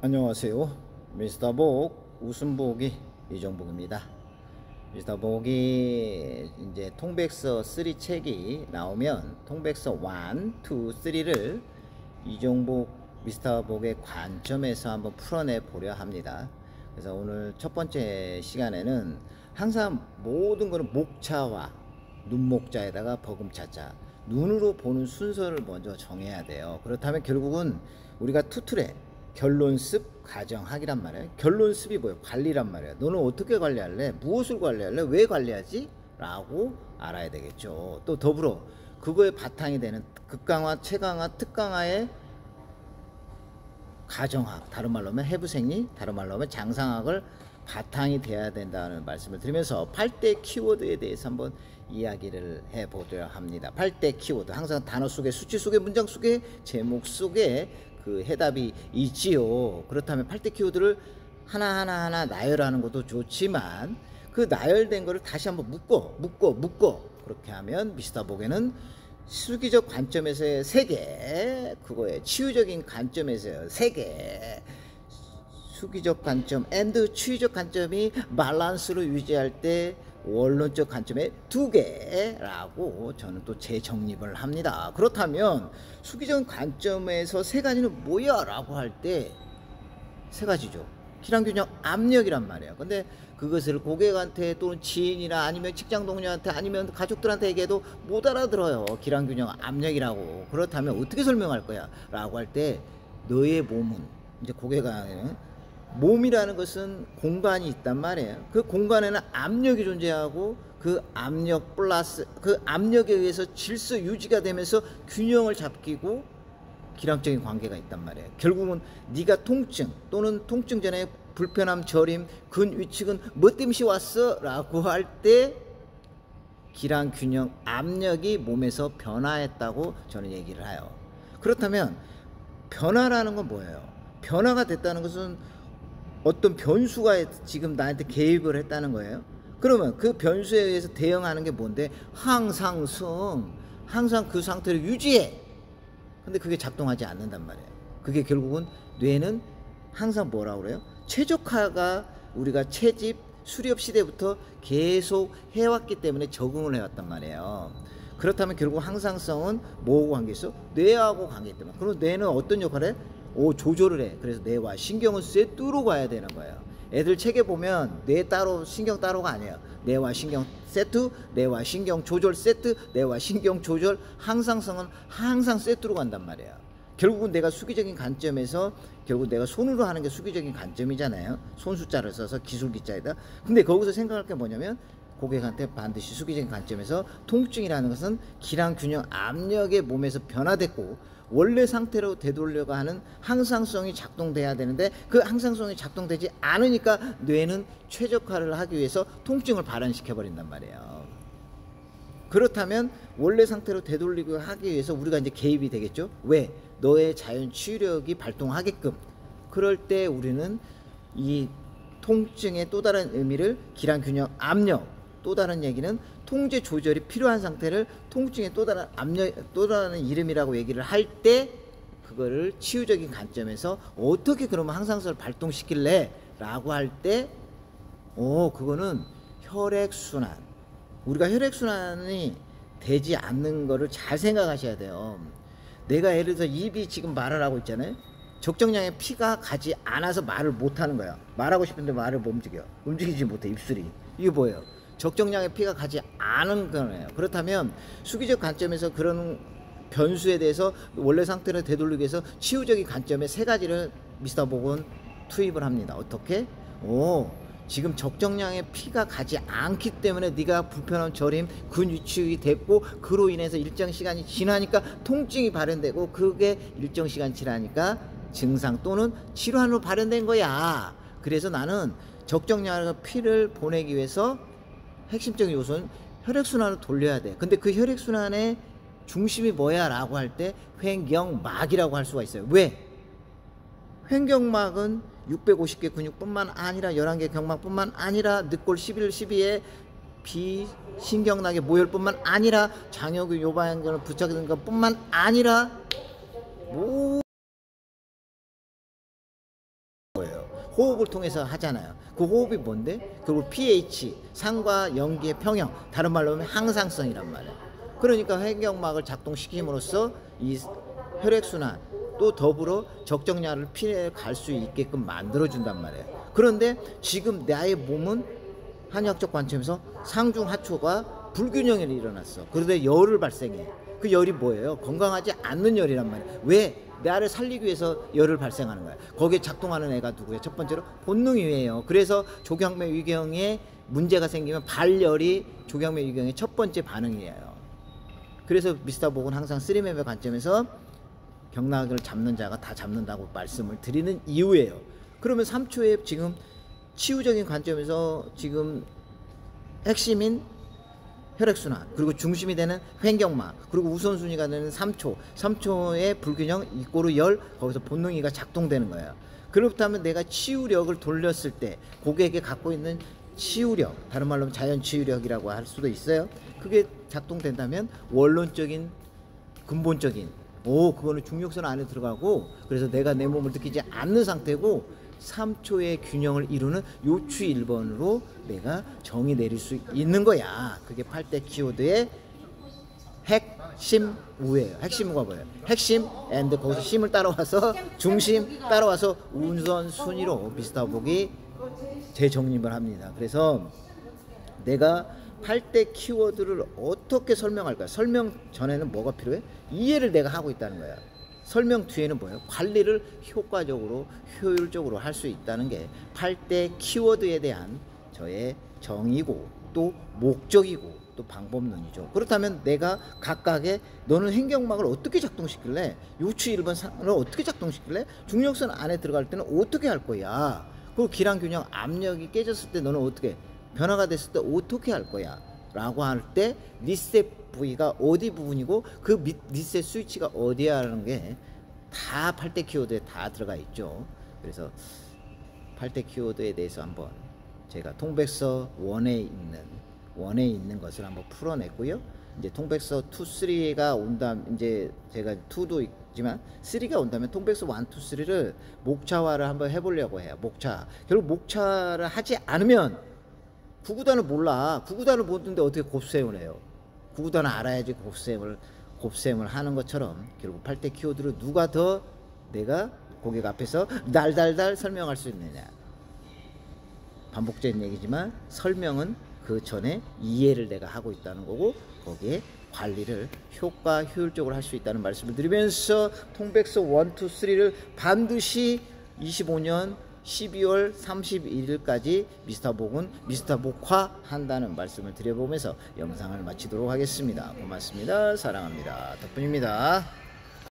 안녕하세요. 미스터 복 웃음보기 이종복입니다. 미스터 복이 이제 통백서 3 책이 나오면 통백서 1, 2, 3를 이종복 미스터 복의 관점에서 한번 풀어내 보려 합니다. 그래서 오늘 첫 번째 시간에는 항상 모든 것은 목차와 눈목자에다가 버금차자, 눈으로 보는 순서를 먼저 정해야 돼요. 그렇다면 결국은 우리가 투툴에 결론습 가정학이란 말이에요. 결론습이 뭐예요? 관리란 말이에요. 너는 어떻게 관리할래? 무엇을 관리할래? 왜 관리하지? 라고 알아야 되겠죠. 또 더불어 그거에 바탕이 되는 극강화, 최강화, 특강화의 가정학, 다른 말로 하면 해부생리, 다른 말로 하면 장상학을 바탕이 돼야 된다는 말씀을 드리면서 8대 키워드에 대해서 한번 이야기를 해보도록 합니다. 8대 키워드, 항상 단어 속에, 수치 속에, 문장 속에, 제목 속에 그 해답이 있지요. 그렇다면 8대 키워드를 하나하나 나열하는 것도 좋지만 그 나열된 거를 다시 한번 묶어 그렇게 하면 미스터 복에는 수기적 관점에서의 세계, 그거에 치유적인 관점에서의 세계, 수기적 관점 앤드 치유적 관점이 밸런스로 유지할 때 원론적 관점에 2개라고 저는 또 재정립을 합니다. 그렇다면 수기적 관점에서 세 가지는 뭐야? 라고 할 때 세 가지죠. 기량균형 압력이란 말이에요. 근데 그것을 고객한테 또는 지인이나 아니면 직장 동료한테 아니면 가족들한테 얘기해도 못 알아들어요. 기량균형 압력이라고. 그렇다면 어떻게 설명할 거야? 라고 할 때 너의 몸은, 이제 고객은 몸이라는 것은 공간이 있단 말이에요. 그 공간에는 압력이 존재하고 그 압력 플러스 그 압력에 의해서 질서 유지가 되면서 균형을 잡히고 기량적인 관계가 있단 말이에요. 결국은 네가 통증 또는 통증 전에 불편함, 저림, 근 위축은 뭐 때문에 왔어? 라고 할 때 기량균형 압력이 몸에서 변화했다고 저는 얘기를 해요. 그렇다면 변화라는 건 뭐예요? 변화가 됐다는 것은 어떤 변수가 지금 나한테 개입을 했다는 거예요. 그러면 그 변수에 의해서 대응하는 게 뭔데? 항상성, 항상 그 상태를 유지해. 근데 그게 작동하지 않는단 말이에요. 그게 결국은 뇌는 항상 뭐라고 그래요? 최적화가 우리가 채집 수렵 시대부터 계속 해왔기 때문에 적응을 해왔단 말이에요. 그렇다면 결국 항상성은 뭐하고 관계 있어? 뇌하고 관계 있단 말이에요. 그럼 뇌는 어떤 역할을 해? 조절을 해. 그래서 뇌와 신경을 세트로 가야 되는 거예요. 애들 책에 보면 뇌 따로 신경 따로가 아니에요. 뇌와 신경 세트, 뇌와 신경 조절 세트, 뇌와 신경 조절, 항상성은 항상 세트로 간단 말이에요. 결국은 내가 수기적인 관점에서 결국 내가 손으로 하는 게 수기적인 관점이잖아요. 손 숫자를 써서 기술 기자에다. 근데 거기서 생각할 게 뭐냐면 고객한테 반드시 수기적인 관점에서 통증이라는 것은 기량균형 압력의 몸에서 변화됐고 원래 상태로 되돌려가 하는 항상성이 작동돼야 되는데 그 항상성이 작동되지 않으니까 뇌는 최적화를 하기 위해서 통증을 발현시켜 버린단 말이에요. 그렇다면 원래 상태로 되돌리고 하기 위해서 우리가 이제 개입이 되겠죠. 왜? 너의 자연 치유력이 발동하게끔. 그럴 때 우리는 이 통증의 또 다른 의미를 기량균형 압력, 또 다른 얘기는 통제 조절이 필요한 상태를 통증의 또 다른 압력, 또 다른 이름이라고 얘기를 할 때 그거를 치유적인 관점에서 어떻게 그러면 항상성을 발동시킬래? 라고 할 때 그거는 혈액순환, 우리가 혈액순환이 되지 않는 거를 잘 생각하셔야 돼요. 내가 예를 들어서 입이 지금 말을 하고 있잖아요. 적정량의 피가 가지 않아서 말을 못하는 거야. 말하고 싶은데 말을 못 움직여. 움직이지 못해, 입술이. 이게 뭐예요? 적정량의 피가 가지 않은 거예요. 그렇다면 수기적 관점에서 그런 변수에 대해서 원래 상태를 되돌리기 위해서 치유적인 관점의 세 가지를 미스터 복은 투입을 합니다. 어떻게? 지금 적정량의 피가 가지 않기 때문에 네가 불편한 저림, 근 위축이 됐고 그로 인해서 일정 시간이 지나니까 통증이 발현되고 그게 일정 시간 지나니까 증상 또는 질환으로 발현된 거야. 그래서 나는 적정량의 피를 보내기 위해서 핵심적인 요소는 혈액순환을 돌려야 돼. 근데 그 혈액순환의 중심이 뭐야? 라고 할 때 횡경막이라고 할 수가 있어요. 왜? 횡경막은 650개 근육뿐만 아니라 11개 경막뿐만 아니라 늑골 11, 12의 비신경락의 모혈뿐만 아니라 장여근 요방경을 부착된 것뿐만 아니라 호흡을 통해서 하잖아요. 그 호흡이 뭔데? 그리고 pH, 산과 연기의 평형, 다른 말로 하면 항상성이란 말이에요. 그러니까 횡격막을 작동시킴으로써 이 혈액순환 또 더불어 적정량을 피내에 갈 수 있게끔 만들어준단 말이에요. 그런데 지금 나의 몸은 한의학적 관점에서 상중하초가 불균형이 일어났어. 그런데 열을 발생해. 그 열이 뭐예요? 건강하지 않는 열이란 말이에요. 왜? 나를 살리기 위해서 열을 발생하는 거야. 거기에 작동하는 애가 누구예요? 첫 번째로 본능이에요. 그래서 조경매 위경에 문제가 생기면 발열이 조경매 위경의 첫 번째 반응이에요. 그래서 미스터 복은 항상 쓰리맵의 관점에서 경락을 잡는 자가 다 잡는다고 말씀을 드리는 이유예요. 그러면 3초에 지금 치유적인 관점에서 지금 핵심인 혈액순환, 그리고 중심이 되는 횡격막, 그리고 우선순위가 되는 3초의 불균형 이꼬르 열, 거기서 본능이가 작동되는 거예요. 그렇다면 내가 치유력을 돌렸을 때 고객이 갖고 있는 치유력, 다른 말로 하면 자연 치유력이라고 할 수도 있어요. 그게 작동된다면 원론적인 근본적인 그거는 중력선 안에 들어가고, 그래서 내가 내 몸을 느끼지 않는 상태고 3초의 균형을 이루는 요추 1번으로 내가 정의 내릴 수 있는 거야. 그게 8대 키워드의 핵심 우예요. 핵심 우가 뭐예요? 핵심 앤드 거기서 심을 따라와서 중심 따라와서 우선순위로 미스터 복이 재정립을 합니다. 그래서 내가 8대 키워드를 어떻게 설명할까요? 설명 전에는 뭐가 필요해? 이해를 내가 하고 있다는 거야. 설명 뒤에는 뭐예요? 관리를 효과적으로 효율적으로 할 수 있다는 게 8대 키워드에 대한 저의 정의고 또 목적이고 또 방법론이죠. 그렇다면 내가 각각의 너는 횡격막을 어떻게 작동시킬래? 요추 1번 상을 어떻게 작동시킬래? 중력선 안에 들어갈 때는 어떻게 할 거야? 그리고 기량균형 압력이 깨졌을 때 너는 어떻게 변화가 됐을 때 어떻게 할 거야? 라고 할 때 리셋 부위가 어디 부분이고 그 리셋 스위치가 어디야 하는 게 다 8대 키워드에 다 들어가 있죠. 그래서 8대 키워드에 대해서 한번 제가 통백서 1에 있는 것을 한번 풀어냈고요. 이제 통백서 2, 3가 온다면 이제 제가 2도 있지만 3가 온다면 통백서 1, 2, 3를 목차화를 한번 해보려고 해요. 목차. 결국 목차를 하지 않으면 구구단을 몰라. 구구단을 모르는데 어떻게 곱셈을 해요? 구구단을 알아야지 곱셈을 하는 것처럼 결국 8대 키워드를 누가 더 내가 고객 앞에서 달달달 설명할 수 있느냐. 반복적인 얘기지만 설명은 그 전에 이해를 내가 하고 있다는 거고 거기에 관리를 효율적으로 할 수 있다는 말씀을 드리면서 통백서 1, 2, 3를 반드시 25년 12월 31일까지 미스터 복은 미스터 복화 한다는 말씀을 드려보면서 영상을 마치도록 하겠습니다. 고맙습니다. 사랑합니다. 덕분입니다.